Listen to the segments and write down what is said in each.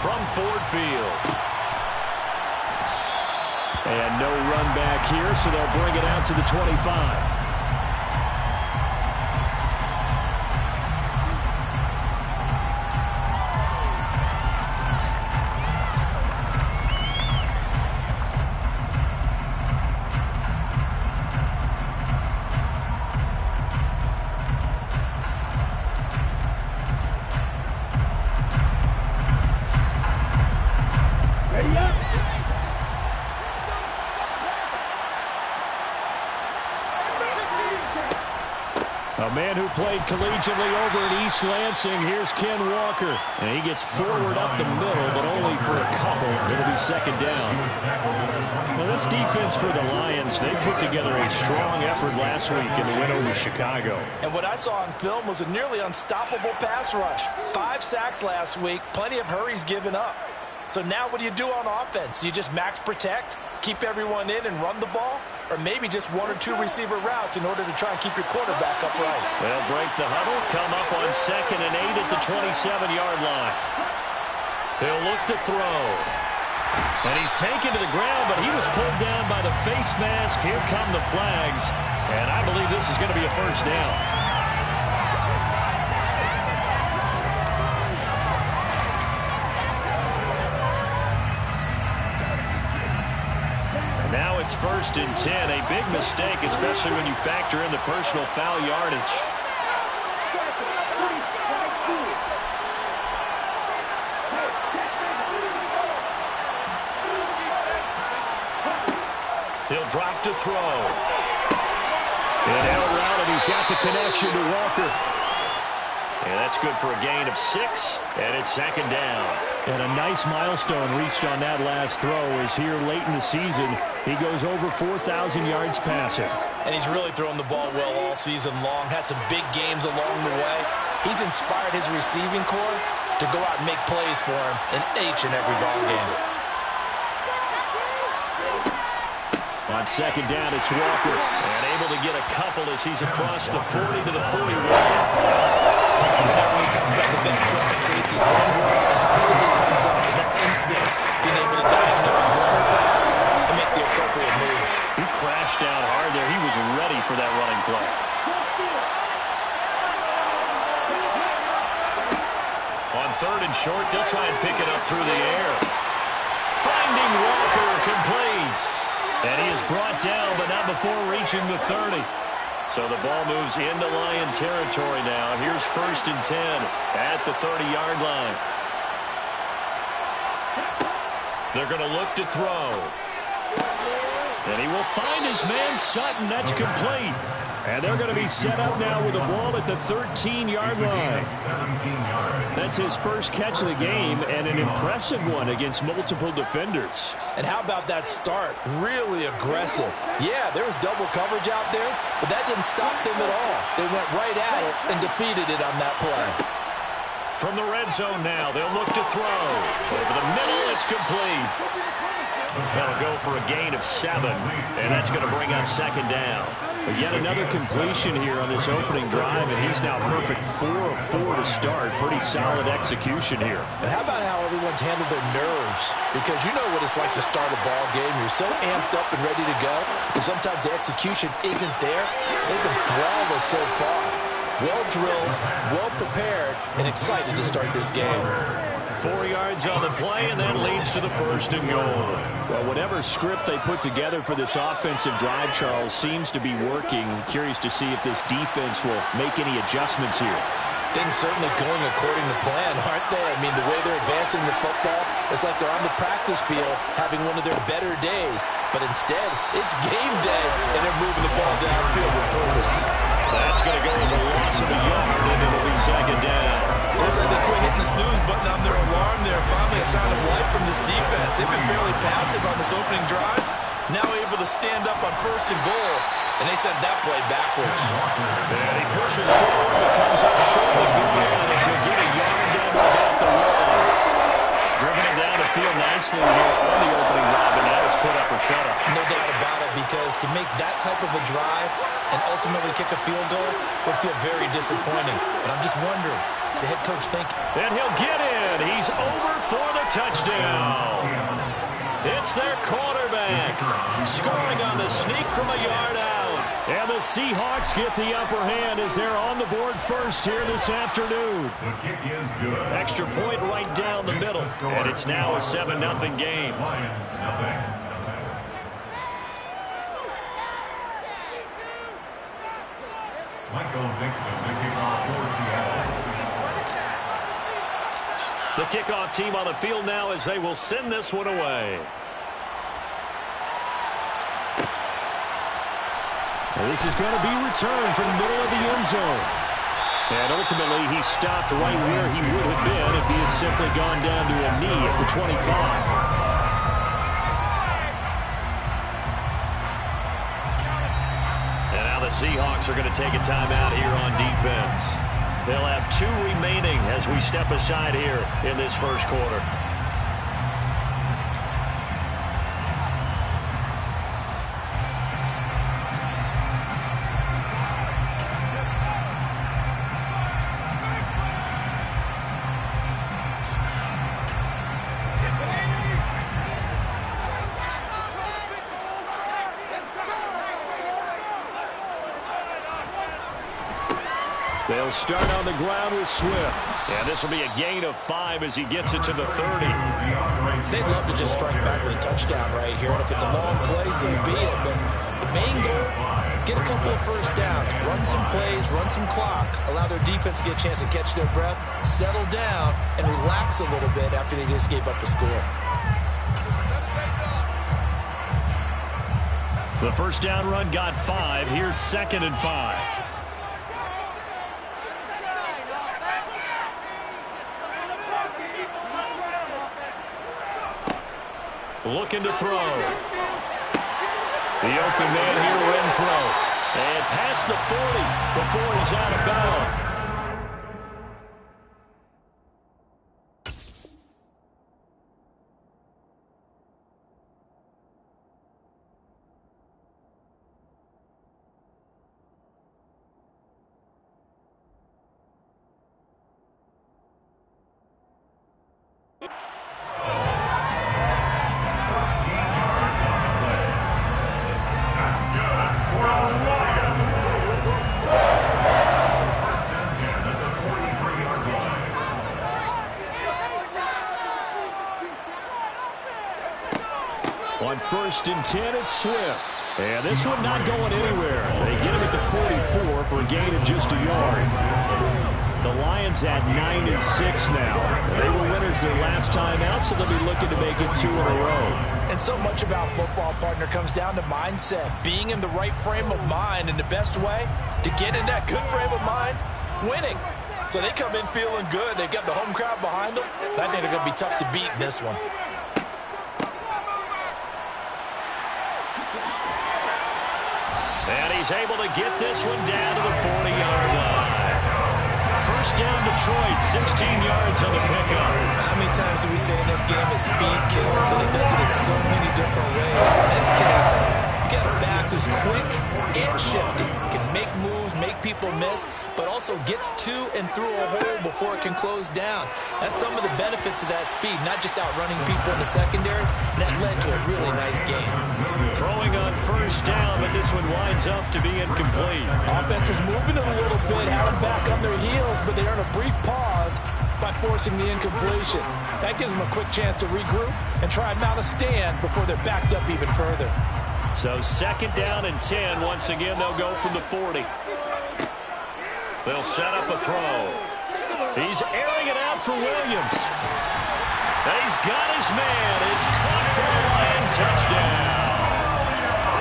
from Ford Field. And no run back here, so they'll bring it out to the 25. A man who played collegiately over at East Lansing. Here's Ken Walker. And he gets forward up the middle, but only for a couple. It'll be second down. Well, this defense for the Lions, they put together a strong effort last week in the win over Chicago. And what I saw on film was a nearly unstoppable pass rush. 5 sacks last week, plenty of hurries given up. So now what do you do on offense? You just max protect, keep everyone in and run the ball? Or maybe just 1 or 2 receiver routes in order to try and keep your quarterback upright. They'll break the huddle, come up on 2nd and 8 at the 27-yard line. They'll look to throw. And he's taken to the ground, but he was pulled down by the face mask. Here come the flags. And I believe this is going to be a first down. Now it's 1st and 10. A big mistake, especially when you factor in the personal foul yardage. He'll drop to throw. And out route, and he's got the connection to Walker. And that's good for a gain of 6, and it's 2nd down. And a nice milestone reached on that last throw is here late in the season. He goes over 4,000 yards passing. And he's really thrown the ball well all season long. Had some big games along the way. He's inspired his receiving corps to go out and make plays for him in each and every ball game. On 2nd down, it's Walker. And able to get a couple as he's across the 40 to the 41. Whenever we talk about the best strong safeties, one word constantly comes up, and that's instincts. Being able to diagnose running backs and make the appropriate moves. He crashed down hard there. He was ready for that running play. On 3rd and short, they'll try and pick it up through the air. Finding Walker complete. And he is brought down, but not before reaching the 30. So the ball moves into Lion territory now. Here's 1st and 10 at the 30-yard line. They're going to look to throw. And he will find his man Sutton. That's complete. And they're going to be set up now with the ball at the 13-yard line. That's his first catch of the game, and an impressive one against multiple defenders. And how about that start? Really aggressive. Yeah, there was double coverage out there, but that didn't stop them at all. They went right at it and defeated it on that play. From the red zone now, they'll look to throw. Over the middle, it's complete. That'll go for a gain of 7, and that's going to bring up 2nd down. But yet another completion here on this opening drive, and he's now perfect 4 of 4 to start. Pretty solid execution here. And how about how everyone's handled their nerves? Because you know what it's like to start a ball game. You're so amped up and ready to go, and sometimes the execution isn't there. They've been flawless so far. Well drilled, well prepared, and excited to start this game. 4 yards on the play, and that leads to the 1st and goal. Well, whatever script they put together for this offensive drive, Charles, seems to be working. Curious to see if this defense will make any adjustments here. Things certainly going according to plan, aren't they? I mean, the way they're advancing the football, it's like they're on the practice field having one of their better days. But instead, it's game day, and they're moving the ball downfield with purpose. That's going to go as a loss of a yard, and it'll be 2nd down. Looks like they quit hitting the snooze button on their alarm there. Finally a sign of life from this defense. They've been fairly passive on this opening drive. Now able to stand up on 1st and goal. And they sent that play backwards. And he pushes forward, but comes up short of the goal as he'll get a yard down about the wall. Driven it down the field nicely here on the opening drive, and now it's put up or shut up. No doubt about it, because to make that type of a drive and ultimately kick a field goal would feel very disappointing. And I'm just wondering, does the head coach think? And he'll get in. He's over for the touchdown. It's their quarterback scoring on the sneak from a yard out. And the Seahawks get the upper hand as they're on the board first here this afternoon. The kick is good. Extra point right down the middle. And it's now a 7-0 game. Lions, nothing. Michael Dixon, the kickoff for Seattle. The kickoff team on the field now as they will send this one away. This is going to be returned from the middle of the end zone. And ultimately, he stopped right where he would have been if he had simply gone down to a knee at the 25. And now the Seahawks are going to take a timeout here on defense. They'll have 2 remaining as we step aside here in this first quarter. They'll start on the ground with Swift. And this will be a gain of 5 as he gets it to the 30. They'd love to just strike back with a touchdown right here. And if it's a long play, so be it. But the main goal, get a couple of first downs, run some plays, run some clock, allow their defense to get a chance to catch their breath, settle down, and relax a little bit after they just gave up a score. The first down run got 5. Here's 2nd and 5. Looking to throw. The open man here, Renfro. And past the 40 before he's out of bounds. On 1st and 10, it's Swift. And this one not going anywhere. They get him at the 44 for a gain of just a yard. The Lions at 9-6 now. They were winners their last time out, so they'll be looking to make it 2 in a row. And so much about football, partner, comes down to mindset. Being in the right frame of mind, and the best way to get in that good frame of mind, winning. So they come in feeling good. They've got the home crowd behind them. And I think they're going to be tough to beat in this one. And he's able to get this one down to the 40-yard line. First down, Detroit, 16 yards on the pickup. How many times do we say in this game that speed kills, and it does it in so many different ways. In this case, you got a back who's quick and shifty, can make moves, make people miss, but also gets to and through a hole before it can close down. That's some of the benefits of that speed, not just outrunning people in the secondary. And that led to a really nice game. Throwing on first down, but this one winds up to be incomplete. Offense was moving it a little bit, had them back on their heels, but they earned a brief pause by forcing the incompletion. That gives them a quick chance to regroup and try and mount a stand before they're backed up even further. So 2nd down and 10. Once again, they'll go from the 40. They'll set up a throw. He's airing it out for Williams. And he's got his man. It's caught for a Lion touchdown.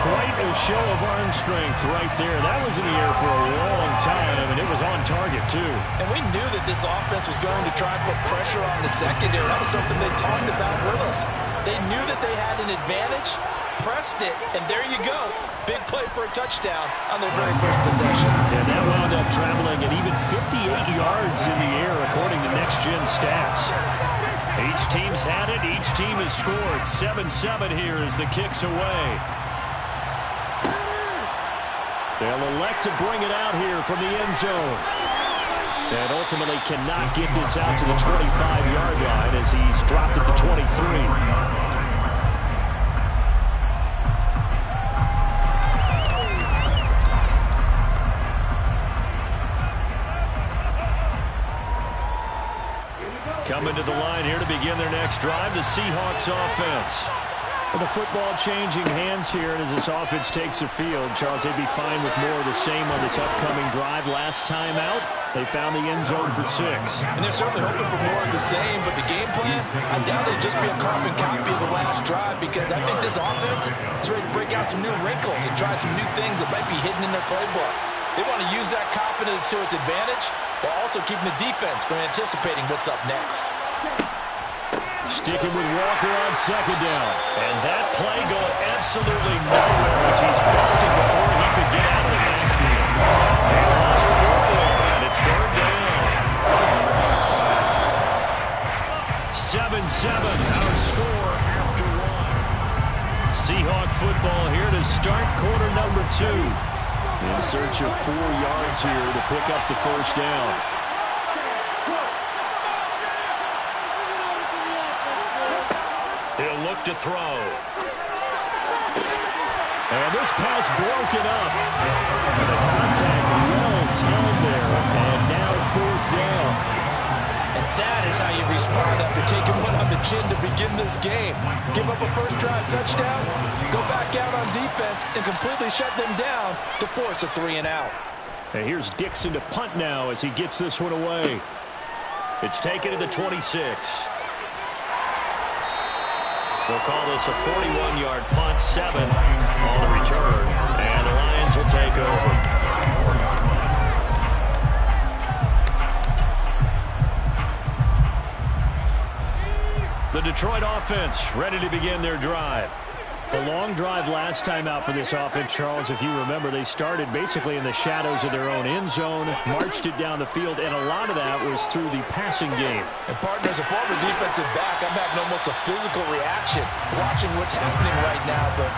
Quite a show of arm strength right there. That was in the air for a long time, and it was on target, too. And we knew that this offense was going to try and put pressure on the secondary. That was something they talked about with us. They knew that they had an advantage, pressed it, and there you go. Big play for a touchdown on their very first possession. And that wound up traveling at even 58 yards in the air, according to Next Gen Stats. Each team's had it. Each team has scored. 7-7 here as the kick's away. They'll elect to bring it out here from the end zone. And ultimately cannot get this out to the 25-yard line as he's dropped at the 23. Coming to the line here to begin their next drive, the Seahawks offense. With the football changing hands here, and as this offense takes the field, Charles, they'd be fine with more of the same on this upcoming drive. Last time out, they found the end zone for 6. And they're certainly hoping for more of the same, but the game plan, I doubt it'll just be a carbon copy of the last drive, because I think this offense is ready to break out some new wrinkles and try some new things that might be hidden in their playbook. They want to use that confidence to its advantage while also keeping the defense from anticipating what's up next. Sticking with Walker on second down. And that play going absolutely nowhere as he's belting before he could get out of the backfield. They lost 4 and it's third down. 7-7, our score after 1. Seahawk football here to start quarter number 2. In search of 4 yards here to pick up the first down. He'll look to throw. And this pass broken up. And the contact well timed there. And now 4th down. And that is how you respond after taking one on the chin to begin this game. Give up a first drive touchdown, go back out on defense, and completely shut them down to force a 3-and-out. And here's Dixon to punt now as he gets this one away. It's taken to the 26. We'll call this a 41-yard punt, 7 on the return. And the Lions will take over. The Detroit offense ready to begin their drive. A long drive last time out for this offense, Charles. If you remember, they started basically in the shadows of their own end zone, marched it down the field, and a lot of that was through the passing game. And partner, as a former defensive back, I'm having almost a physical reaction watching what's happening right now. But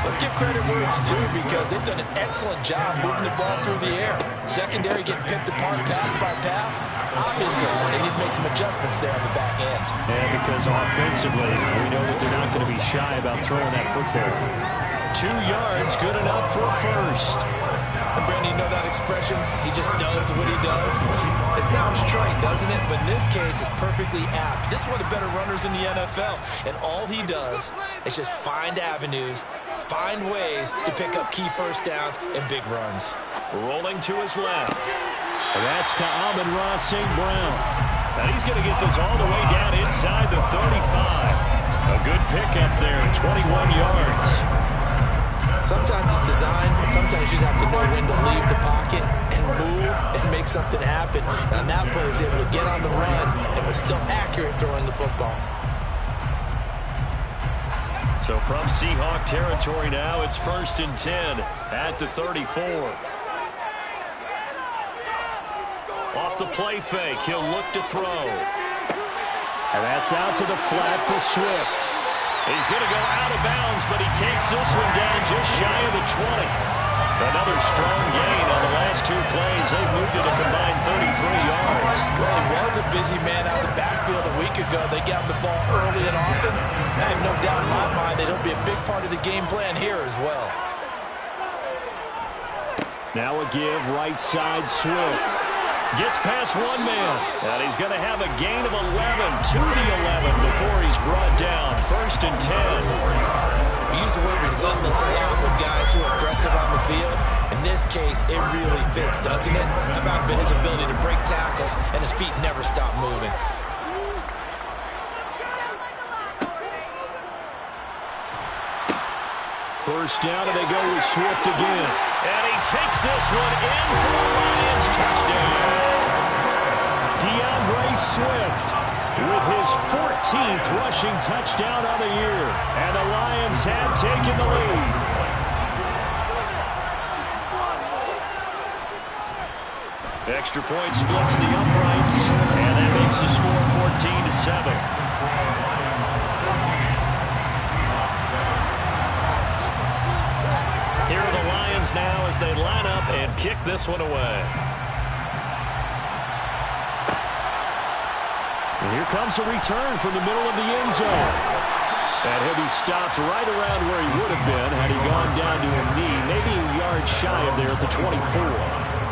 let's give credit where it's due, because they've done an excellent job moving the ball through the air. Secondary getting picked apart pass by pass. Obviously, they need to make some adjustments there on the back end. And because offensively, we know that they're not going to be shy about throwing that football. 2 yards, good enough for a first. And Brandon, you know that expression? He just does what he does. It sounds trite, doesn't it? But in this case, it's perfectly apt. This is one of the better runners in the NFL. And all he does is just find avenues, find ways to pick up key first downs and big runs. Rolling to his left. And that's to Amon-Ra St. Brown. And he's going to get this all the way down inside the 35. A good pickup there, 21 yards. Sometimes it's designed, but sometimes you just have to know when to leave the pocket and move and make something happen. And that player was able to get on the run and was still accurate throwing the football. So from Seahawk territory now, it's 1st and 10 at the 34. Off the play fake, he'll look to throw. And that's out to the flat for Swift. He's going to go out of bounds, but he takes this one down just shy of the 20. Another strong gain on the last 2 plays. They've moved it a combined 33 yards. Well, he was a busy man out of the backfield a week ago. They got the ball early and often. I have no doubt in my mind that he'll be a big part of the game plan here as well. Now a give, right side, Swift. Gets past one man, and he's going to have a gain of 11 to the 11 before he's brought down. 1st and 10. We use the word relentless a lot with guys who are aggressive on the field. In this case, it really fits, doesn't it? How about his ability to break tackles and his feet never stop moving? First down, and they go with Swift again. And he takes this one in for a Lions touchdown. DeAndre Swift with his 14th rushing touchdown of the year. And the Lions have taken the lead. Extra point splits the uprights, and that makes the score 14-7. Here are the Lions now as they line up and kick this one away. And here comes a return from the middle of the end zone. And he'll be stopped right around where he would have been had he gone down to a knee, maybe a yard shy of there at the 24.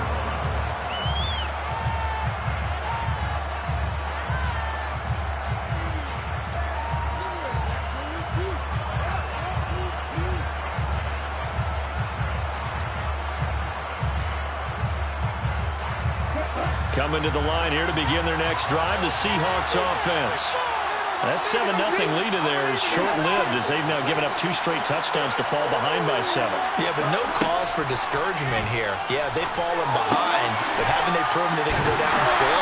Coming to the line here to begin their next drive, the Seahawks offense. That 7-0 lead of theirs is short-lived as they've now given up 2 straight touchdowns to fall behind by 7. Yeah, but no cause for discouragement here. Yeah, they've fallen behind, but haven't they proven that they can go down and score?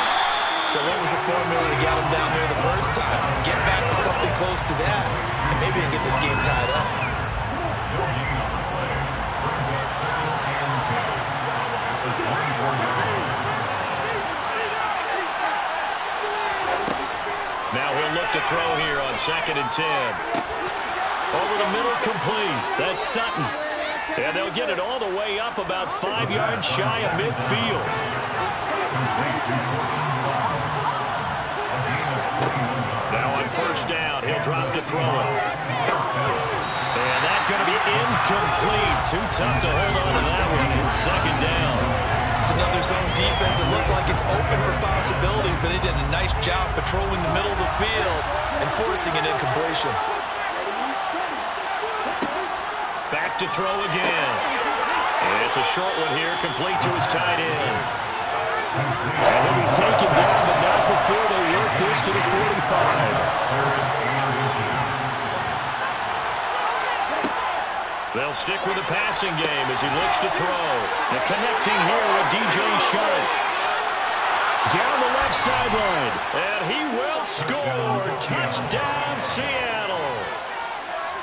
So what was the formula that got them down here the first time? Get back to something close to that, and maybe they can get this game tied up. Now he'll look to throw here on 2nd and 10. Over the middle, complete. That's Sutton. And they'll get it all the way up about 5 yards shy of midfield. Now on 1st down, he'll drop to throw it. And that's going to be incomplete. Too tough to hold on to that one in 2nd down. It's another zone defense. It looks like it's open for possibilities, but they did a nice job patrolling the middle of the field and forcing an incompletion. Back to throw again. And it's a short one here, complete to his tight end. And he'll be taken down, but not before they work this to the 45. They'll stick with the passing game as he looks to throw. And connecting here with DJ Sharp. Down the left sideline. And he will score. Touchdown, Seattle.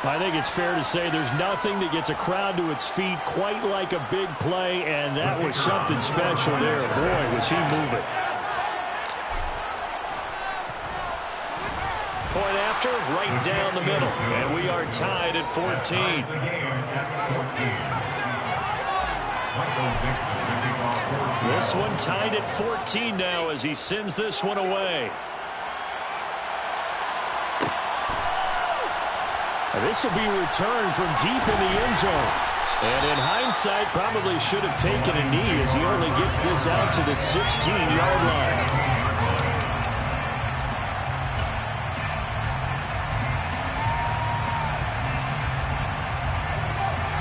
I think it's fair to say there's nothing that gets a crowd to its feet quite like a big play, and that was something special there. Boy, was he moving. Point after, right down the middle. And we are tied at 14. This one tied at 14 now as he sends this one away. This will be returned from deep in the end zone. And in hindsight, probably should have taken a knee as he only gets this out to the 16-yard line.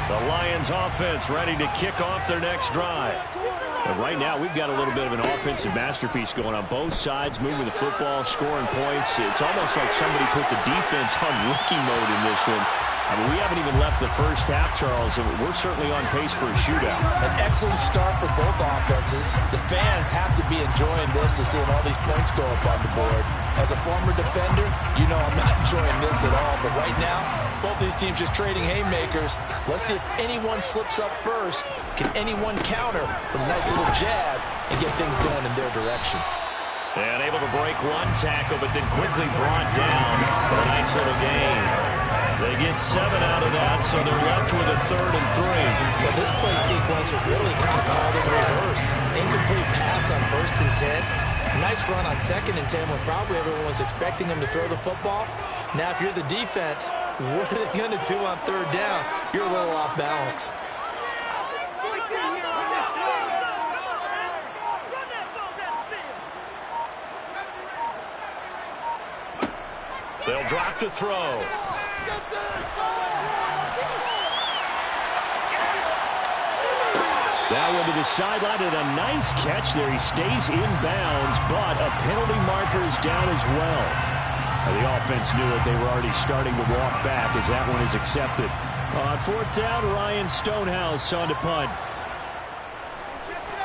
The Lions offense ready to kick off their next drive. But right now, we've got a little bit of an offensive masterpiece going on both sides, moving the football, scoring points. It's almost like somebody put the defense on rookie mode in this one. I mean, we haven't even left the first half, Charles, and we're certainly on pace for a shootout. An excellent start for both offenses. The fans have to be enjoying this to seeing all these points go up on the board. As a former defender, you know I'm not enjoying this at all. But right now, both these teams just trading haymakers. Let's see if anyone slips up first. Can anyone counter with a nice little jab and get things going in their direction? And able to break one tackle, but then quickly brought down for a nice little gain. They get 7 out of that, so they're left with a 3rd and 3. Well, this play sequence was really kind of called in reverse. Incomplete pass on 1st and 10. Nice run on 2nd and 10 when probably everyone was expecting him to throw the football. Now, if you're the defense, what are they going to do on 3rd down? You're a little off balance. They'll drop to throw. Now into the sideline and a nice catch there. He stays in bounds, but a penalty marker is down as well. The offense knew it. They were already starting to walk back as that one is accepted. On 4th down, Ryan Stonehouse on to punt.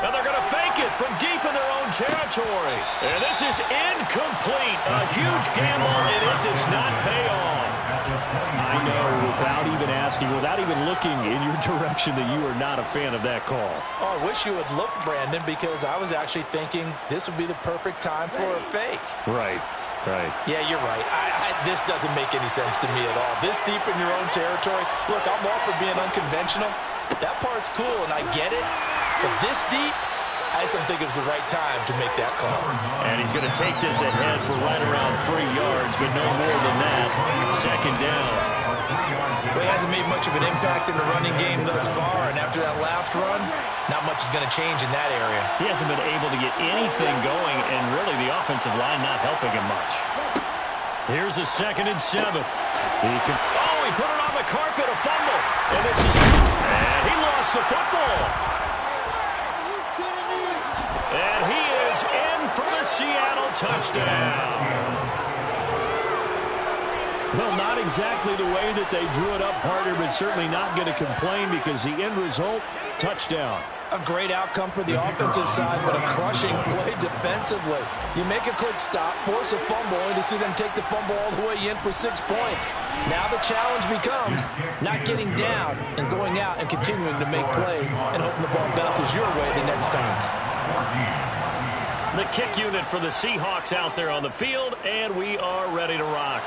And they're going to fake it from deep in their own territory. And this is incomplete. A huge gamble, and it does not pay off. I know, without even asking. asking, without even looking in your direction, that you are not a fan of that call. Oh, I wish you would look, Brandon, because I was actually thinking this would be the perfect time for a fake. Right. Yeah, you're right. This doesn't make any sense to me at all. This deep in your own territory. Look, I'm all for being unconventional. That part's cool, and I get it. But this deep, I just don't think it's the right time to make that call. And he's going to take this ahead for right around 3 yards, but no more than that. Second down. Well, he hasn't made much of an impact in the running game thus far, and after that last run, not much is going to change in that area. He hasn't been able to get anything going, and really the offensive line not helping him much. Here's a 2nd and 7. He put it on the carpet, a fumble. And he lost the football. And he is in for the Seattle touchdown. Well, not exactly the way that they drew it up, partner, but certainly not going to complain because the end result, touchdown. A great outcome for the offensive side, but a crushing play defensively. You make a quick stop, force a fumble, only to see them take the fumble all the way in for 6 points. Now the challenge becomes not getting down and going out and continuing to make plays and hoping the ball bounces your way the next time. The kick unit for the Seahawks out there on the field, and we are ready to rock.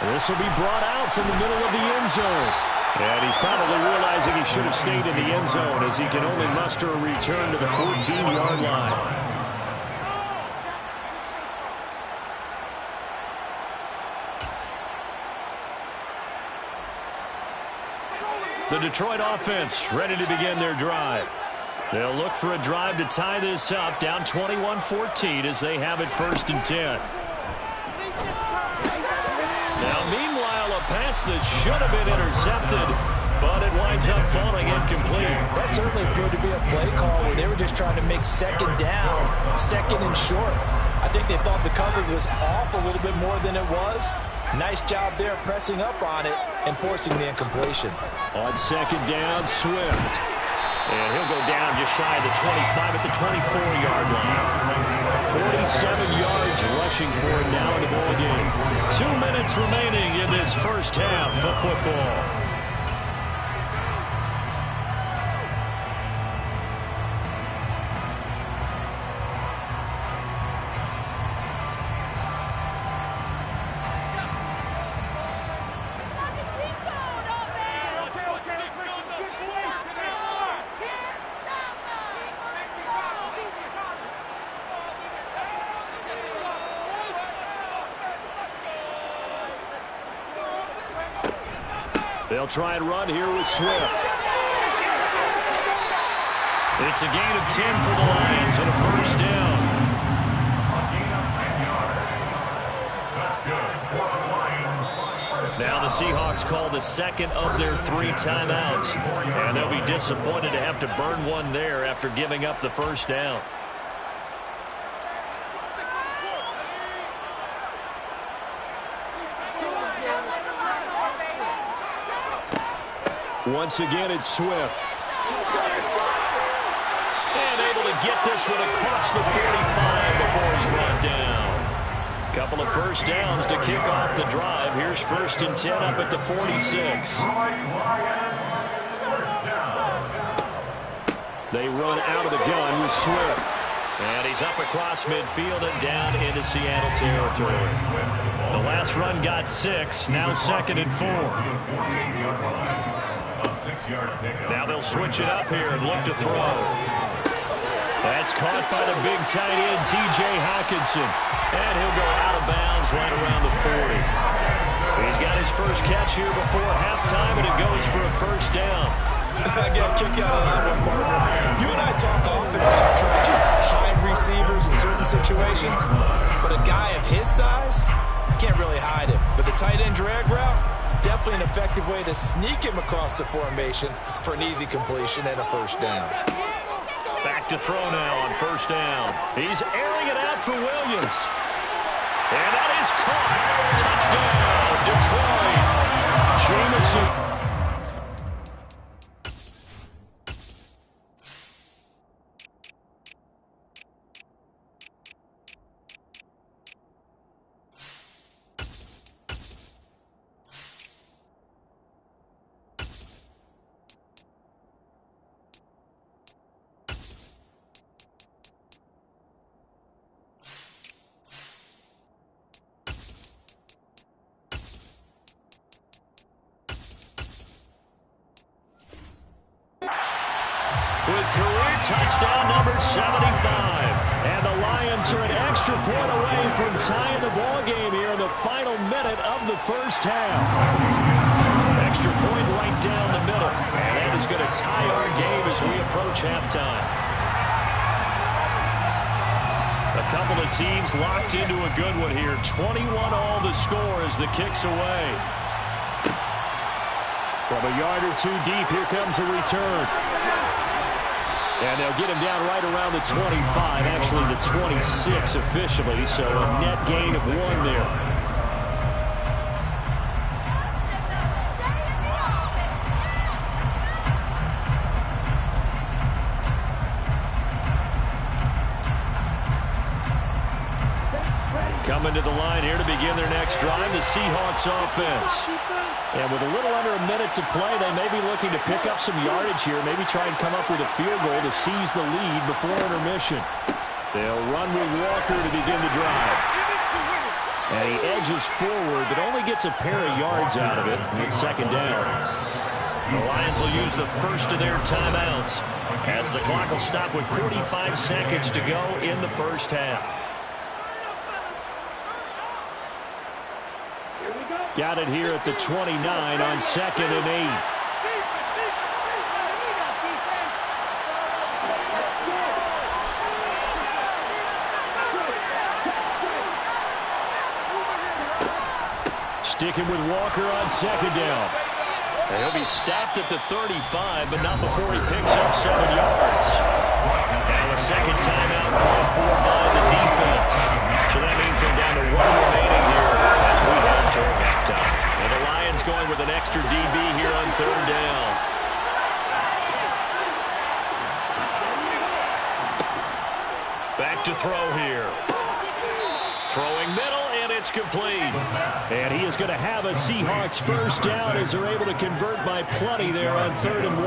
This will be brought out from the middle of the end zone. And he's probably realizing he should have stayed in the end zone as he can only muster a return to the 14-yard line. The Detroit offense ready to begin their drive. They'll look for a drive to tie this up, down 21-14 as they have it 1st and 10. Now, meanwhile, a pass that should have been intercepted, but it winds up falling incomplete. That certainly appeared to be a play call where they were just trying to make 2nd down, 2nd and short. I think they thought the coverage was off a little bit more than it was. Nice job there pressing up on it and forcing the incompletion. On 2nd down, Swift. And he'll go down just shy of the 25 at the 24-yard line. 47 yards rushing for him now in the ball game. 2 minutes remaining in this first half of football. They'll try and run here with Swift. It's a gain of 10 for the Lions and a 1st down. A gain of 10 yards. That's good for the Lions. Now the Seahawks call the 2nd of their 3 timeouts. And they'll be disappointed to have to burn one there after giving up the 1st down. Once again, it's Swift. And able to get this one across the 45 before he's brought down. Couple of 1st downs to kick off the drive. Here's 1st and 10 up at the 46. They run out of the gun with Swift. And he's up across midfield and down into Seattle territory. The last run got 6. Now 2nd and 4. Now they'll switch it up here and look to throw. That's caught by the big tight end, T.J. Hockenson. And he'll go out of bounds right around the 40. He's got his first catch here before halftime, and it goes for a 1st down. I got a kick out of that one, partner. You and I talk often about trying to hide receivers in certain situations, but a guy of his size can't really hide him. But the tight end drag route, definitely an effective way to sneak him across the formation for an easy completion and a 1st down. Back to throw now on 1st down. He's airing it out for Williams. And that is caught. Touchdown, Detroit. Jameson. with career touchdown number 75. And the Lions are an extra point away from tying the ball game here in the final minute of the first half. Extra point right down the middle. And that is going to tie our game as we approach halftime. A couple of teams locked into a good one here. 21-all the score as the kick's away. From a yard or two deep, here comes a return. And they'll get him down right around the 25, actually the 26 officially, so a net gain of 1 there. Coming to the line here to begin their next drive, the Seahawks offense. And with a little under a minute to play, they may be looking to pick up some yardage here, maybe try and come up with a field goal to seize the lead before intermission. They'll run with Walker to begin the drive. And he edges forward, but only gets a pair of yards out of it. It's second down. The Lions will use the first of their timeouts as the clock will stop with 45 seconds to go in the first half. Got it here at the 29 on 2nd and 8. Sticking with Walker on 2nd down. And he'll be stopped at the 35, but not before he picks up 7 yards. Now a second timeout called for by the defense. So that means they're down to 1 remaining here as we head toward halftime. And the Lions going with an extra DB here on 3rd down. Back to throw here. Throwing middle, and it's complete. And he is going to have a Seahawks first down as they're able to convert by plenty there on 3rd and 1.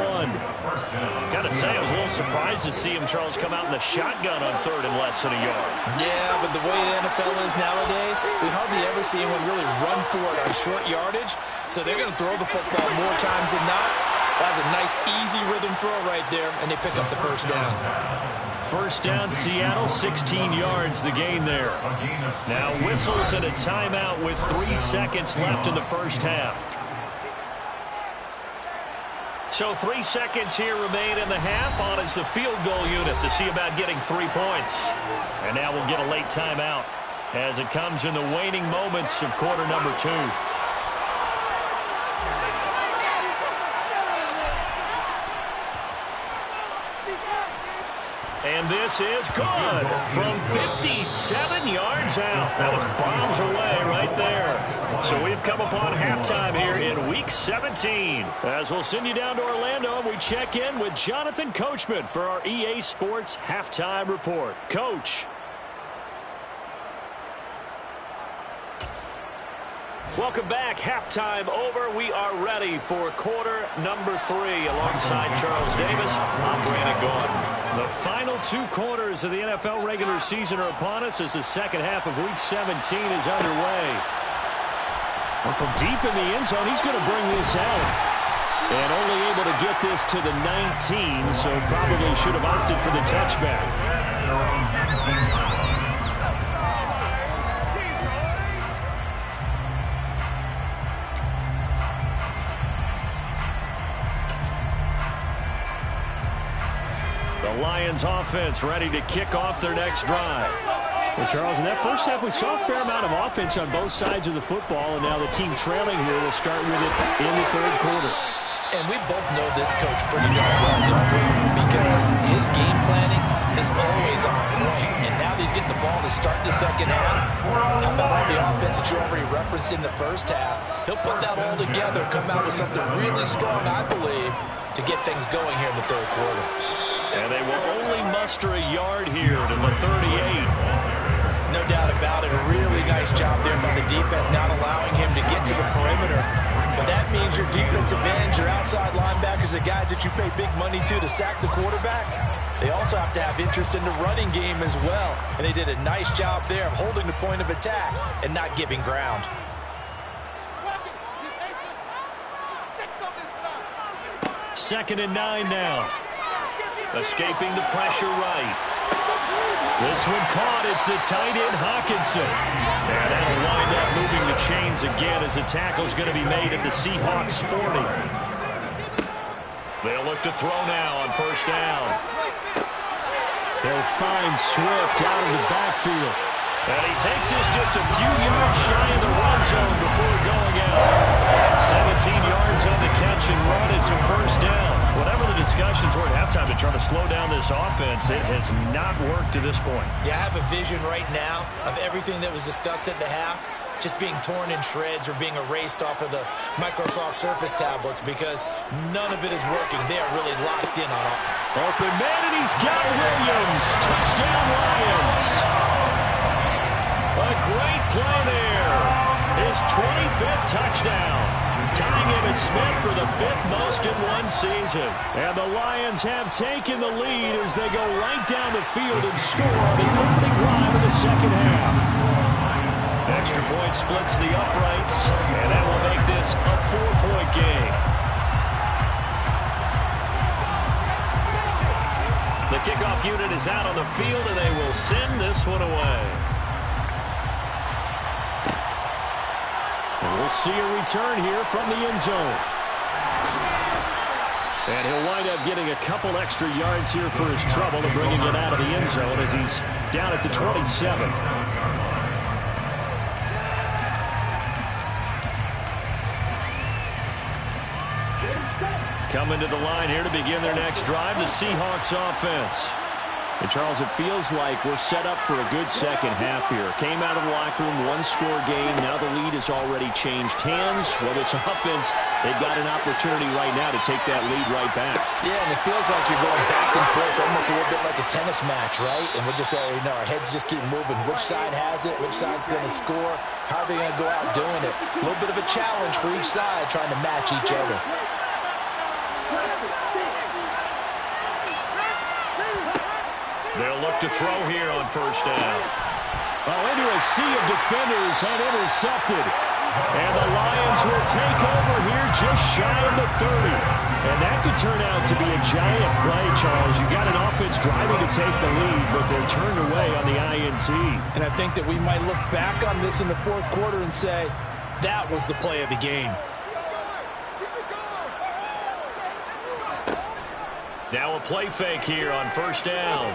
Got to say, I was a little surprised to see him, Charles, come out in the shotgun on 3rd and less than a yard. Yeah, but the way the NFL is nowadays, we hardly ever see anyone really run for it on short yardage. So they're going to throw the football more times than not. That was a nice, easy rhythm throw right there, and they pick up the first down. First down, Seattle, 16 yards, the gain there. Now whistles and a timeout with 3 seconds left in the first half. So 3 seconds here remain in the half. On is the field goal unit to see about getting 3 points. And now we'll get a late timeout as it comes in the waning moments of quarter number 2. And this is good from 57 yards out. That was bombs away right there. So we've come upon halftime here in Week 17. As we'll send you down to Orlando, we check in with Jonathan Coachman for our EA Sports Halftime Report. Coach. Welcome back. Halftime over. We are ready for quarter number 3 alongside Charles Davis. I'm Brandon Gaudin. The final 2 quarters of the NFL regular season are upon us as the second half of Week 17 is underway. Well, from deep in the end zone, he's going to bring this out. And only able to get this to the 19, so probably should have opted for the touchback. The Lions offense ready to kick off their next drive. Well, Charles, in that first half, we saw a fair amount of offense on both sides of the football, and now the team trailing here will start with it in the 3rd quarter. And we both know this coach pretty darn well, don't we? Because his game planning is always on point. And now that he's getting the ball to start the second half, how about all the offense that you already referenced in the first half? He'll put that all together, come out with something really strong, I believe, to get things going here in the 3rd quarter. And they will only muster a yard here to the 38. No doubt about it. A really nice job there by the defense, not allowing him to get to the perimeter. But that means your defensive ends, your outside linebackers, the guys that you pay big money to sack the quarterback, they also have to have interest in the running game as well. And they did a nice job there of holding the point of attack and not giving ground. Second and 9 now. Escaping the pressure right. This one caught. It's the tight end, Hawkinson. And that'll wind up moving the chains again as the tackle's going to be made at the Seahawks 40. They'll look to throw now on first down. They'll find Swift out of the backfield. And he takes this just a few yards shy of the run zone before going out. 17 yards on the catch and run. It's a first down. Whatever the discussions were at halftime to try to slow down this offense, it has not worked to this point. Yeah, I have a vision right now of everything that was discussed at the half just being torn in shreds or being erased off of the Microsoft Surface tablets because none of it is working. They are really locked in on it. Open man, and he's got Williams. Touchdown, Lions. A great play there. His 25th touchdown. Tying him and Smith for the 5th most in one season. And the Lions have taken the lead as they go right down the field and score on the opening drive of the second half. Extra point splits the uprights, and that will make this a 4-point game. The kickoff unit is out on the field, and they will send this one away. And we'll see a return here from the end zone. And he'll wind up getting a couple extra yards here for his trouble and bringing it out of the end zone as he's down at the 27. Coming to the line here to begin their next drive, the Seahawks offense. And, Charles, it feels like we're set up for a good second half here. Came out of the locker room, one-score game. Now the lead has already changed hands. Well, this offense, they've got an opportunity right now to take that lead right back. Yeah, and it feels like you're going back and forth, almost a little bit like a tennis match, right? And we're just, our heads just keep moving. Which side has it? Which side's going to score? How are they going to go out doing it? A little bit of a challenge for each side trying to match each other. They'll look to throw here on first down. Oh, into a sea of defenders and intercepted. And the Lions will take over here just shy of the 30. And that could turn out to be a giant play, Charles. You've got an offense driving to take the lead, but they're turned away on the INT. And I think that we might look back on this in the fourth quarter and say, that was the play of the game. Now a play fake here on first down.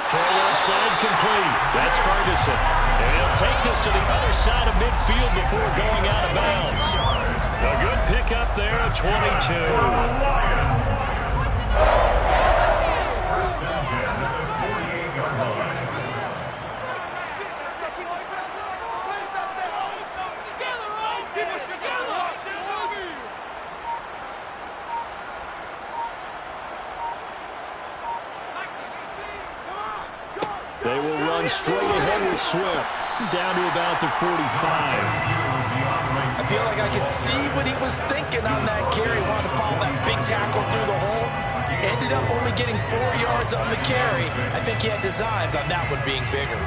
Throw inside complete. That's Ferguson. And he'll take this to the other side of midfield before going out of bounds. A good pickup there of 22. They will run straight ahead with Swift, down to about the 45. I feel like I could see what he was thinking on that carry. Wanted to follow that big tackle through the hole. Ended up only getting 4 yards on the carry. I think he had designs on that one being bigger.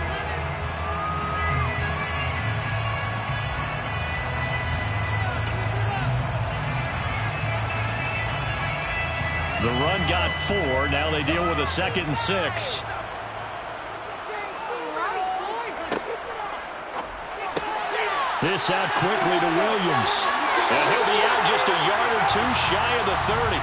The run got 4. Now they deal with a 2nd and 6. This out quickly to Williams. And he'll be out just a yard or 2 shy of the 30.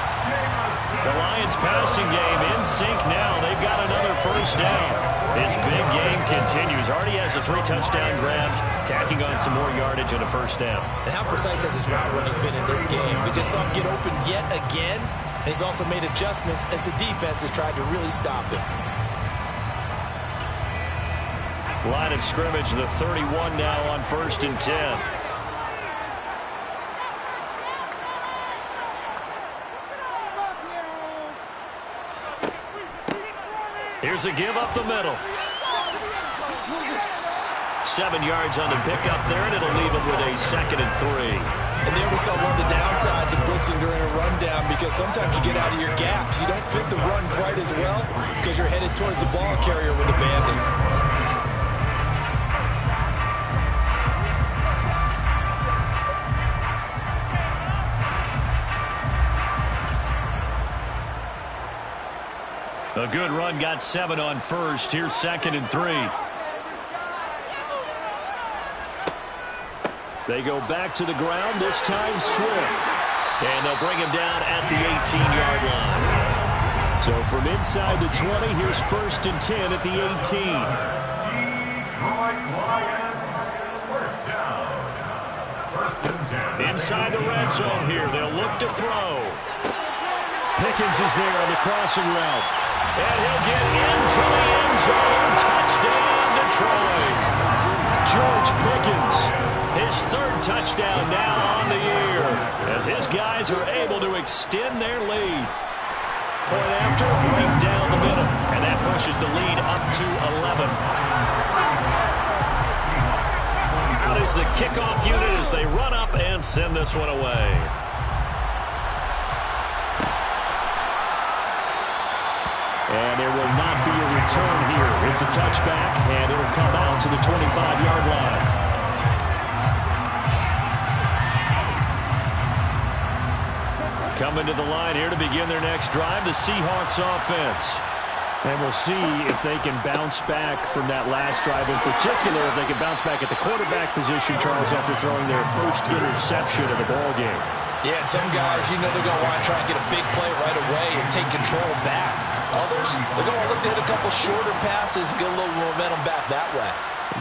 The Lions passing game in sync now. They've got another first down. His big game continues. Already has the 3 touchdown grabs, tacking on some more yardage and a first down. And how precise has his route running been in this game? We just saw him get open yet again. And he's also made adjustments as the defense has tried to really stop him. Line of scrimmage, the 31 now on 1st and 10. Here's a give up the middle. 7 yards on the pickup there, and it'll leave him with a 2nd and 3. And there we saw one of the downsides of blitzing during a rundown, because sometimes you get out of your gaps. You don't fit the run quite as well because you're headed towards the ball carrier with a bandit. A good run, got 7 on first. Here's 2nd and 3. They go back to the ground, this time Swift. And they'll bring him down at the 18-yard line. So from inside the 20, here's 1st and 10 at the 18. Detroit Lions, first down. 1st and 10. Inside the red zone here, they'll look to throw. Pickens is there on the crossing route. And he'll get into the end zone. Touchdown, Detroit. George Pickens. His 3rd touchdown now on the year, as his guys are able to extend their lead. Point after, right down the middle, and that pushes the lead up to 11. Out is the kickoff unit as they run up and send this one away. And there will not be a return here. It's a touchback, and it'll come out to the 25-yard line. Coming to the line here to begin their next drive, the Seahawks offense. And we'll see if they can bounce back from that last drive. In particular, if they can bounce back at the quarterback position, Charles, after throwing their first interception of the ballgame. Yeah, and some guys, you know they're going to want to try and get a big play right away and take control back. Others, they're going to look to hit a couple shorter passes, get a little momentum back that way.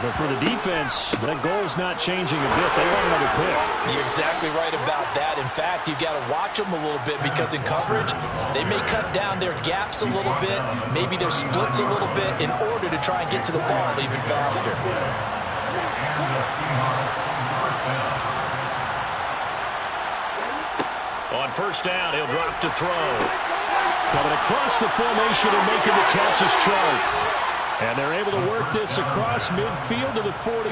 But for the defense, that goal's not changing a bit. They want another pick. You're exactly right about that. In fact, you've got to watch them a little bit because in coverage, they may cut down their gaps a little bit, maybe their splits a little bit in order to try and get to the ball even faster. On 1st down, he'll drop to throw. Coming across the formation and making the catch is Chark. And they're able to work this across midfield to the 48.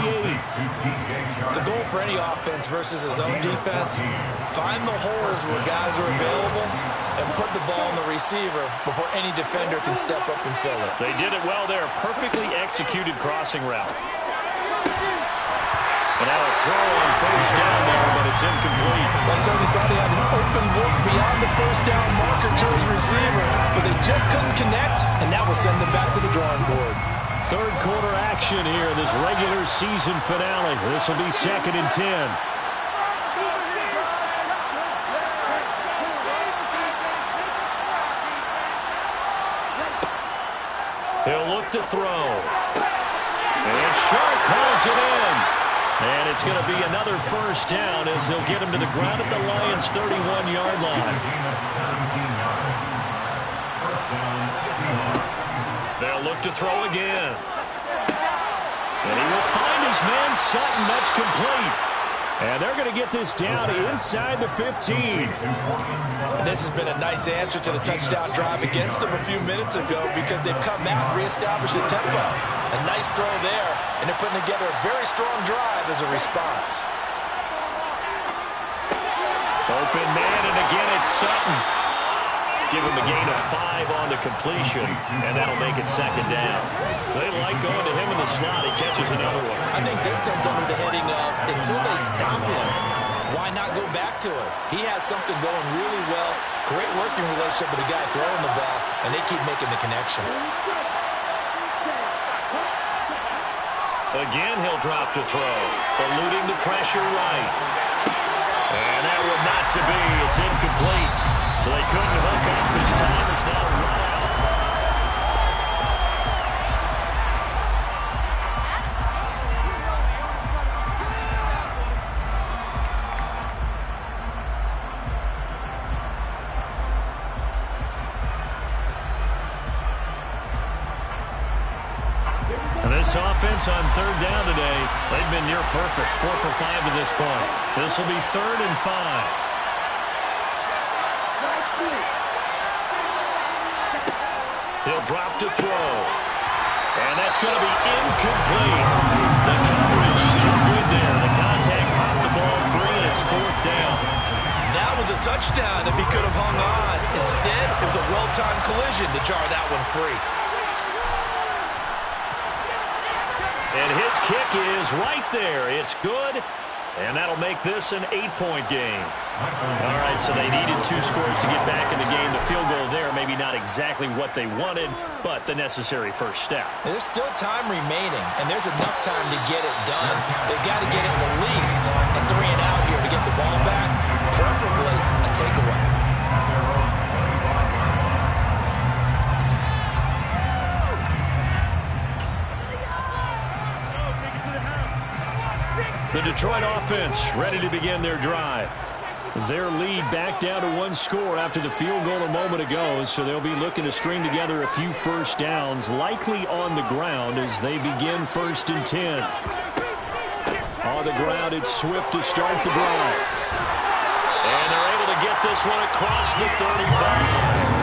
The goal for any offense versus his own defense, find the holes where guys are available and put the ball on the receiver before any defender can step up and fill it. They did it well there. Perfectly executed crossing route. And now a throw on 1st down there, but it's incomplete. They certainly thought he had an open look beyond the 1st down marker to his receiver, but they just couldn't connect, and that will send them back to the drawing board. 3rd quarter action here, this regular season finale. This will be 2nd and 10. He'll look to throw. And Shark calls it in. And it's going to be another 1st down as they'll get him to the ground at the Lions' 31-yard line. They'll look to throw again. And he will find his man Sutton. That's complete. And they're going to get this down inside the 15. And this has been a nice answer to the touchdown drive against them a few minutes ago because they've come out and reestablished the tempo. A nice throw there, and they're putting together a very strong drive as a response. Open man, and again it's Sutton. Give him a gain of 5 on the completion, and that'll make it 2nd down. They like going to him in the slot. He catches another one. I think this comes under the heading of, until they stop him, why not go back to him? He has something going really well, great working relationship with the guy throwing the ball, and they keep making the connection. Again, he'll drop to throw, eluding the pressure right. And that one not to be. It's incomplete. So they couldn't hook up. His time is now run out. And this offense on 3rd down today, they've been near perfect. 4 for 5 to this point. This will be 3rd and 5. He'll drop to throw. And that's going to be incomplete. The coverage too good there. The contact popped the ball free, and it's 4th down. That was a touchdown if he could have hung on. Instead, it was a well-timed collision to jar that one free. And his kick is right there. It's good. And that'll make this an 8-point game. All right, so they needed 2 scores to get back in the game. The field goal there, maybe not exactly what they wanted, but the necessary first step. There's still time remaining, and there's enough time to get it done. They've got to get it at least a 3 and out here to get the ball back, preferably a takeaway. The Detroit offense ready to begin their drive. Their lead back down to 1 score after the field goal a moment ago, so they'll be looking to string together a few first downs, likely on the ground as they begin 1st and 10. On the ground, it's Swift to start the drive. And they're able to get this one across the 35.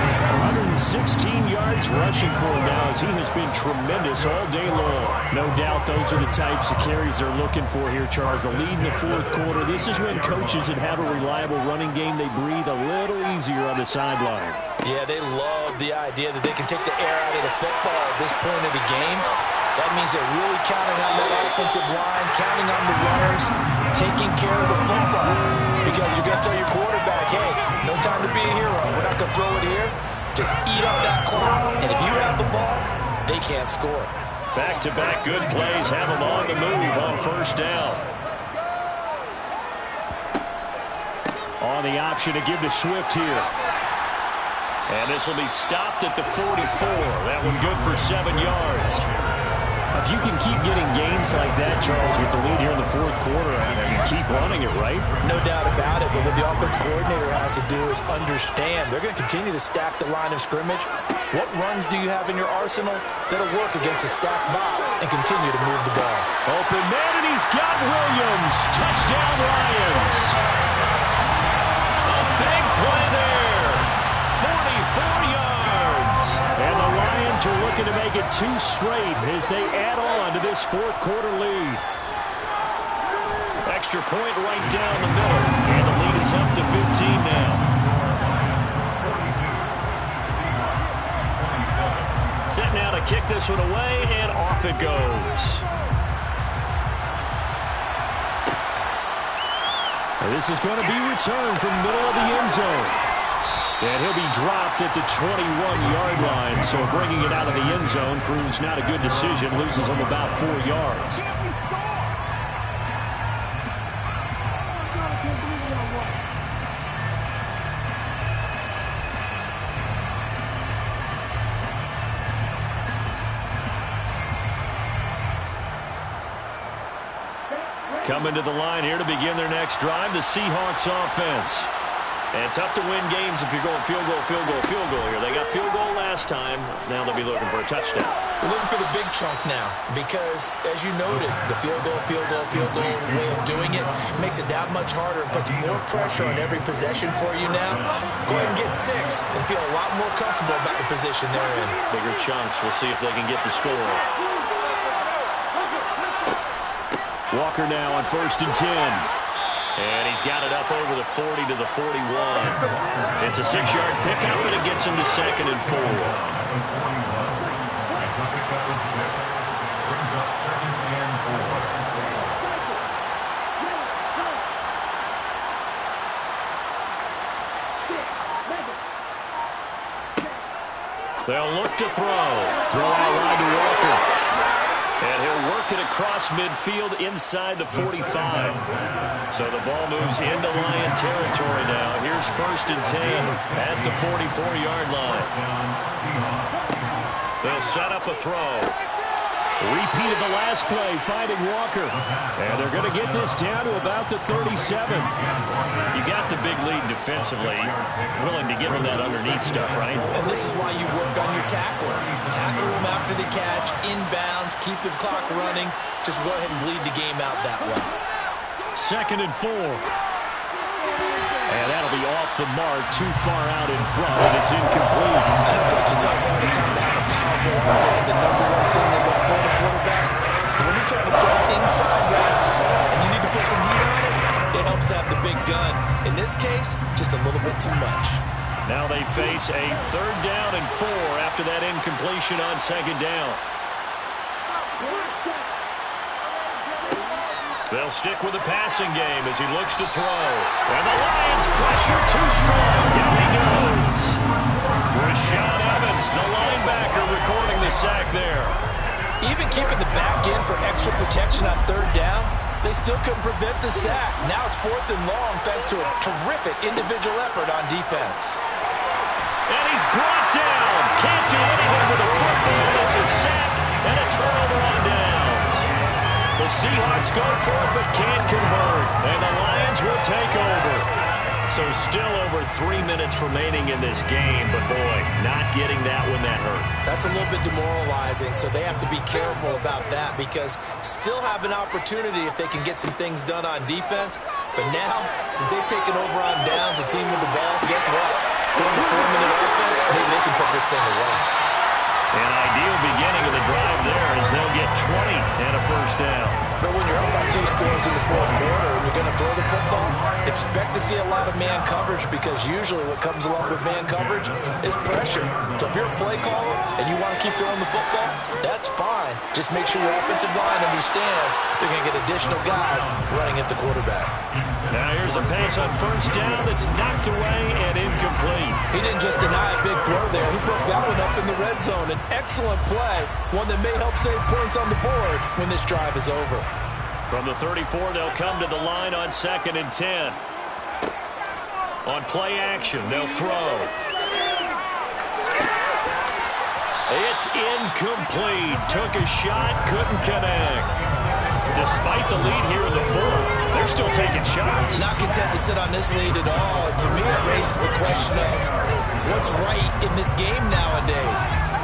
116 yards rushing for him now as he has been tremendous all day long. No doubt those are the types of carries they're looking for here, Charles. The lead in the 4th quarter. This is when coaches that have a reliable running game, they breathe a little easier on the sideline. Yeah, they love the idea that they can take the air out of the football at this point of the game. That means they're really counting on that offensive line, counting on the runners, taking care of the football. Because you're going to tell your quarterback, hey, no time to be a hero. We're not going to throw it here. Just eat up that clock. And if you have the ball, they can't score. Back-to-back good plays have them on the move on 1st down. On the option to give to Swift here. And this will be stopped at the 44. That one good for 7 yards. If you can keep getting gains like that, Charles, with the lead here in the 4th quarter, you keep running it, right? No doubt about it, but what the offense coordinator has to do is understand they're going to continue to stack the line of scrimmage. What runs do you have in your arsenal that'll work against a stacked box and continue to move the ball? Open man, and he's got Williams. Touchdown, Lions. A big play there. 44 yards. And the Lions are looking to make it 2 straight as they add on to this 4th quarter lead. Extra point right down the middle. And the lead is up to 15 now. Set now to kick this one away, and off it goes. And this is going to be returned from middle of the end zone. And he'll be dropped at the 21-yard line, so bringing it out of the end zone proves not a good decision. Loses him about 4 yards. Coming to the line here to begin their next drive, the Seahawks offense. And tough to win games if you're going field goal, field goal, field goal here. They got field goal last time. Now they'll be looking for a touchdown. They're looking for the big chunk now because, as you noted, the field goal way of doing it makes it that much harder and puts more pressure on every possession for you now. Go ahead and get 6 and feel a lot more comfortable about the position they're in. Bigger chunks. We'll see if they can get the score. Walker now on 1st and 10. And he's got it up over the 40 to the 41. It's a 6-yard pickup, and it gets him to 2nd and 4. They'll look to throw. Throw out wide to Walker. And he'll work it across midfield inside the 45. So the ball moves into Lion territory now. Here's 1st and 10 at the 44-yard line. They'll set up a throw. Repeat of the last play, finding Walker. And they're going to get this down to about the 37. You got the big lead defensively. Willing to give him that underneath stuff, right? And this is why you work on your tackling. Tackle him after the catch, inbounds, keep the clock running. Just go ahead and bleed the game out that way. 2nd and 4. And that'll be off the mark, too far out in front, and it's incomplete. I know coaches tell us all the time to have a powerful arm isn't the number one thing they look for in a quarterback. But when you're trying to throw inside routes and you need to put some heat on it, it helps have the big gun. In this case, just a little bit too much. Now they face a 3rd down and 4 after that incompletion on 2nd down. They'll stick with the passing game as he looks to throw. And the Lions pressure too strong. Down he goes. Rashaan Evans, the linebacker, recording the sack there. Even keeping the back in for extra protection on third down, they still couldn't prevent the sack. Now it's 4th and long thanks to a terrific individual effort on defense. And he's brought down. Can't do anything with a football. It's a sack and a turnover on downs. The Seahawks go for it but can't convert. And the Lions will take over. So still over 3 minutes remaining in this game, but boy, not getting that one that hurt. That's a little bit demoralizing, so they have to be careful about that because still have an opportunity if they can get some things done on defense. But now, since they've taken over on downs, a team with the ball, guess what? During the 4-minute offense, maybe they can put this thing away. An ideal beginning of the drive there as they'll get 20 and a first down. But when you're up by 2 scores in the 4th quarter and you're going to throw the football, expect to see a lot of man coverage because usually what comes along with man coverage is pressure. So if you're a play caller and you want to keep throwing the football, that's fine. Just make sure your offensive line understands they're going to get additional guys running at the quarterback. Now here's a pass on first down that's knocked away and incomplete. He didn't just deny a big throw there. He broke that one up in the red zone. An excellent play, one that may help save points on the board when this drive is over. From the 34, they'll come to the line on 2nd and 10. On play action, they'll throw. It's incomplete. Took a shot, couldn't connect. Despite the lead here in the 4th, they're still taking shots. Not content to sit on this lead at all. To me, it raises the question of what's right in this game nowadays.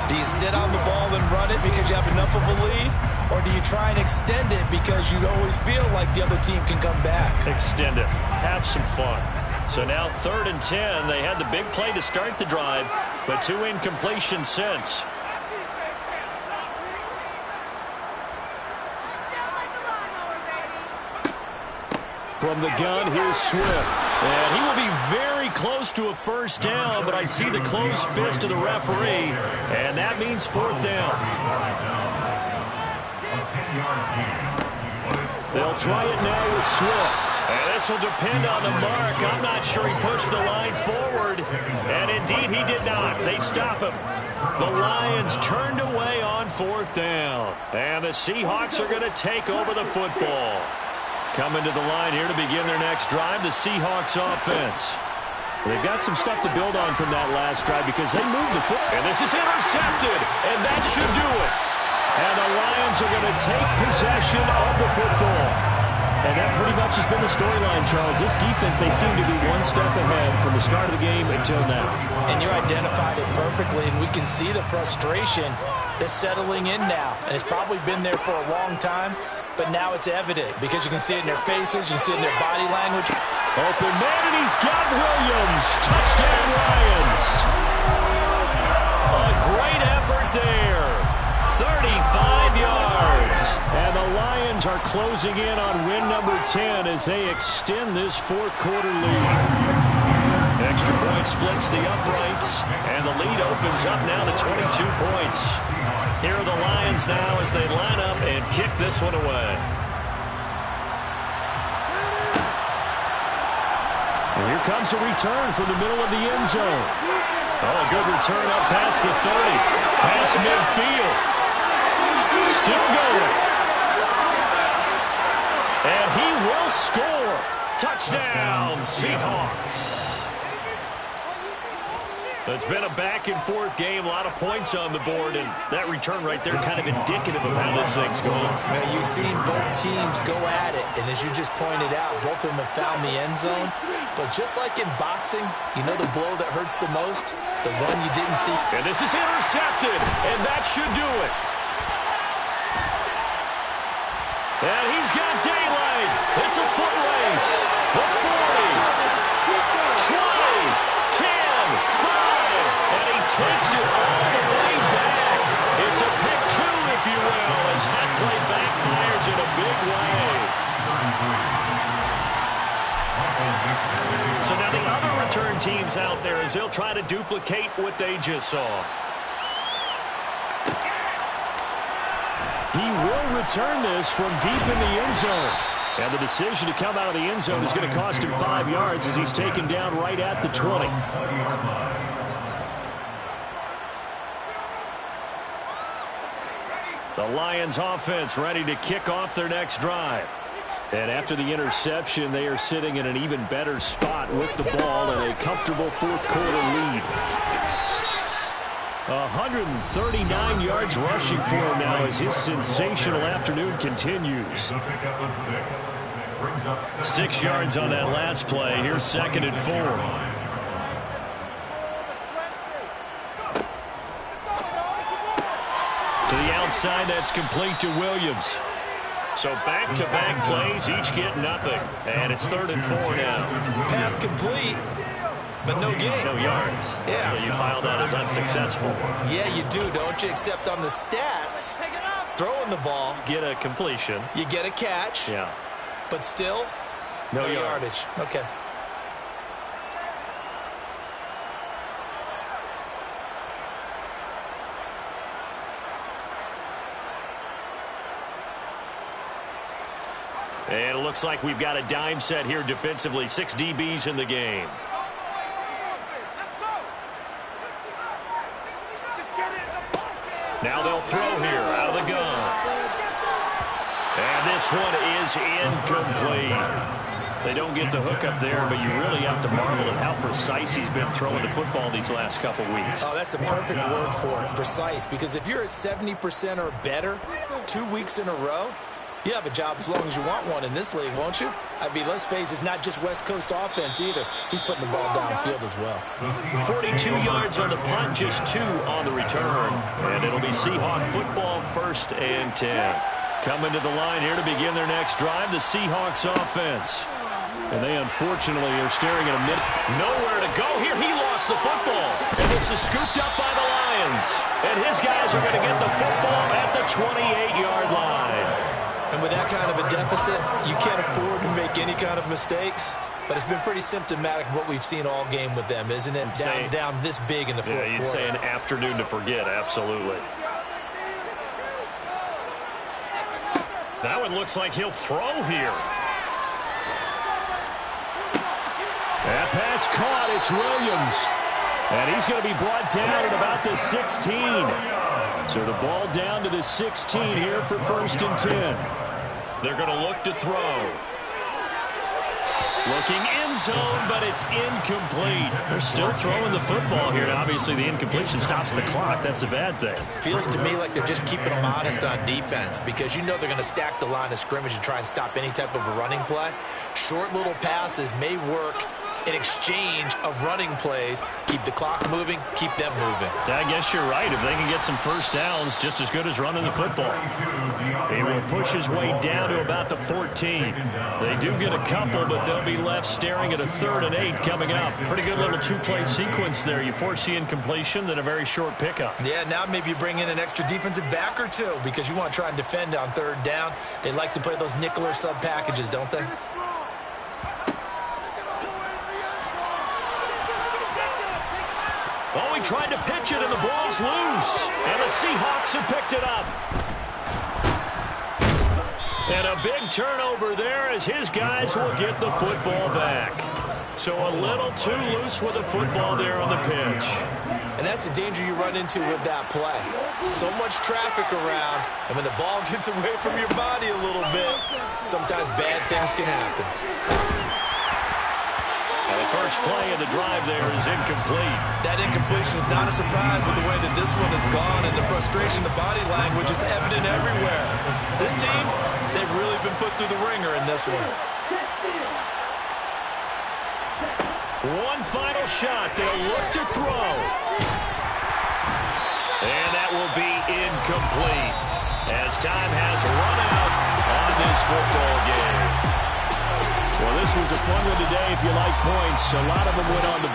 Do you sit on the ball and run it because you have enough of a lead? Or do you try and extend it because you always feel like the other team can come back? Extend it. Have some fun. So now 3rd and 10. They had the big play to start the drive, but 2 incompletions since. From the gun, here's Swift. And he will be very close to a first down, but I see the closed fist of the referee, and that means 4th down. They'll try it now with Swift. And this will depend on the mark. I'm not sure he pushed the line forward. And indeed, he did not. They stop him. The Lions turned away on 4th down. And the Seahawks are going to take over the football. Coming to the line here to begin their next drive, the Seahawks offense. They've got some stuff to build on from that last drive because they moved the football. And this is intercepted, and that should do it. And the Lions are going to take possession of the football. And that pretty much has been the storyline, Charles. This defense, they seem to be one step ahead from the start of the game until now. And you identified it perfectly, and we can see the frustration that's settling in now. And it's probably been there for a long time, but now it's evident because you can see it in their faces, you can see it in their body language. Open man, and he's got Williams. Touchdown, Lions. A great effort there. 35 yards. And the Lions are closing in on win number 10 as they extend this 4th quarter lead. Extra point splits the uprights, and the lead opens up now to 22 points. Here are the Lions now as they line up and kick this one away. And here comes a return from the middle of the end zone. Oh, a good return up past the 30. Past midfield. Still going. And he will score. Touchdown, Seahawks. It's been a back-and-forth game, a lot of points on the board, and that return right there kind of indicative of how this thing's going. Now, you've seen both teams go at it, and as you just pointed out, both of them have found the end zone. But just like in boxing, you know the blow that hurts the most? The one you didn't see. And this is intercepted, and that should do it. And he's got daylight. It's a foot race. The 40, 20, 10, 5, and he takes it all the way back. It's a pick 2, if you will, as that play backfires in a big way. So now the other return teams out there as they'll try to duplicate what they just saw. He will return this from deep in the end zone. And the decision to come out of the end zone is going to cost him 5 yards as he's taken down right at the 20. The Lions offense ready to kick off their next drive. And after the interception, they are sitting in an even better spot with the ball and a comfortable fourth quarter lead. 139 yards rushing for him now as his sensational afternoon continues. 6 yards on that last play. Here's 2nd and 4. To the outside, that's complete to Williams. So back-to-back plays, each get nothing. And it's 3rd and 4 now. Pass complete, but no gain. No yards. Yeah. So you file that as unsuccessful. Yeah, you do, don't you? Except on the stats, throwing the ball, Get a completion. you get a catch, Yeah. but still, No yardage. Okay. And it looks like we've got a dime set here defensively. 6 DBs in the game. Now they'll throw here out of the gun. And this one is incomplete. They don't get the hook up there, but you really have to marvel at how precise he's been throwing the football these last couple weeks. Oh, that's the perfect word for it, precise. Because if you're at 70% or better 2 weeks in a row, you have a job as long as you want one in this league, won't you? I mean, let's face it, it's not just West Coast offense either. He's putting the ball downfield as well. 42 yards on the punt, just 2 on the return. And it'll be Seahawk football, 1st and 10. Coming to the line here to begin their next drive, the Seahawks offense. And they unfortunately are staring at a minute. Nowhere to go here. He lost the football. And this is scooped up by the Lions. And his guys are going to get the football at the 28-yard line. And with that kind of a deficit, you can't afford to make any kind of mistakes. But it's been pretty symptomatic of what we've seen all game with them, isn't it? Down this big in the fourth quarter. You'd say an afternoon to forget, absolutely. Now it looks like he'll throw here. That pass caught. It's Williams. And he's going to be brought down at about the 16. So the ball down to the 16 here for 1st and 10. They're going to look to throw. Looking end zone, but it's incomplete. They're still throwing the football here. And obviously, the incompletion stops the clock. That's a bad thing. Feels to me like they're just keeping them honest on defense because you know they're going to stack the line of scrimmage and try and stop any type of a running play. Short little passes may work in exchange of running plays. Keep the clock moving, keep them moving. I guess you're right. If they can get some first downs, just as good as running the football. He will push his way down to about the 14. They do get a couple, but they'll be left staring at a 3rd and 8 coming up. Pretty good little 2-play sequence there. You force the incompletion, then a very short pickup. Yeah, now maybe you bring in an extra defensive back or 2 because you want to try and defend on 3rd down. They like to play those nickel or sub packages, don't they? Oh, he tried to pitch it, and the ball's loose. And the Seahawks have picked it up. And a big turnover there as his guys will get the football back. So a little too loose with the football there on the pitch. And that's the danger you run into with that play. So much traffic around, and when the ball gets away from your body a little bit, sometimes bad things can happen. And the first play of the drive there is incomplete. That incompletion is not a surprise with the way that this one has gone, and the frustration, the body language is evident everywhere. This team, they've really been put through the ringer in this one. One final shot. They'll look to throw. And that will be incomplete as time has run out on this football game. Well, this was a fun one today if you like points. A lot of them went on the